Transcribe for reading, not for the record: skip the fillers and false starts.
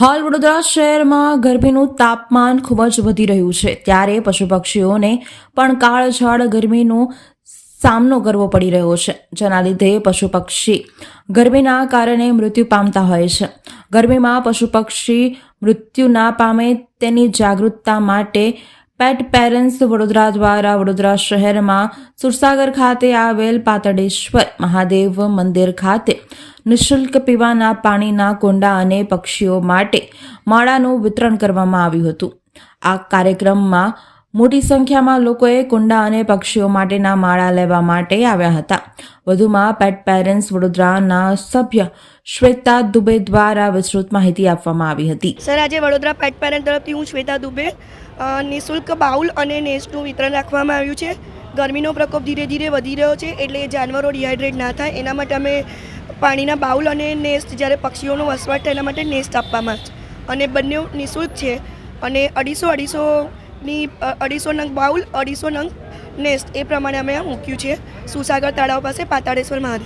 હાલ વડોદરા શહેરમાં ગરમીનું તાપમાન ખૂબ જ વધી રહ્યું છે, ત્યારે પશુ પક્ષીઓને પણ કાળઝાળ ગરમીનો સામનો કરવો પડી રહ્યો છે, જેના લીધે પશુ પક્ષી ગરમીના કારણે મૃત્યુ પામતા હોય છે। ગરમીમાં પશુ પક્ષી મૃત્યુ ના પામે તેની જાગૃતતા માટે પેટ પેરેન્ટ્સ વડોદરા દ્વારા વડોદરા શહેરમાં સુરસાગર ખાતે આવેલ પાતાળેશ્વર મહાદેવ મંદિર ખાતે નિઃશુલ્ક પીવાના પાણીના કુંડા અને પક્ષીઓ માટે માળાનું વિતરણ કરવામાં આવ્યું હતું। આ કાર્યક્રમમાં મોટી સંખ્યામાં લોકોએ કુંડા અને પક્ષીઓ માટેના માળા લેવા માટે આવ્યા હતા। વધુમાં પેટ પેરેન્ટ્સ વડોદરાના સભ્ય શ્વેતા દુબે દ્વારા વિસ્તૃત માહિતી આપવામાં આવી હતી। સર, આજે વડોદરા પેટ પેરેન્ટ તરફથી હું શ્વેતા દુબે નિઃશુલ્ક બાઉલ અને નેસ્ટનું વિતરણ રાખવામાં આવ્યું છે। ગરમીનો પ્રકોપ ધીરે ધીરે વધી રહ્યો છે, એટલે જાનવરો ડિહાઇડ્રેટ ના થાય એના માટે અમે પાણીના બાઉલ અને નેસ્ટ, જ્યારે પક્ષીઓનો વસવાટ થાય એના માટે નેસ્ટ આપવામાં છે, અને બંને નિઃશુલ્ક છે। અને 250 નંગ બાઉલ, 250 નંગ નેસ્ટ એ પ્રમાણે અમે મૂક્યું છે સુસાગર તળાવ પાસે પાતાળેશ્વર મહાદેવ।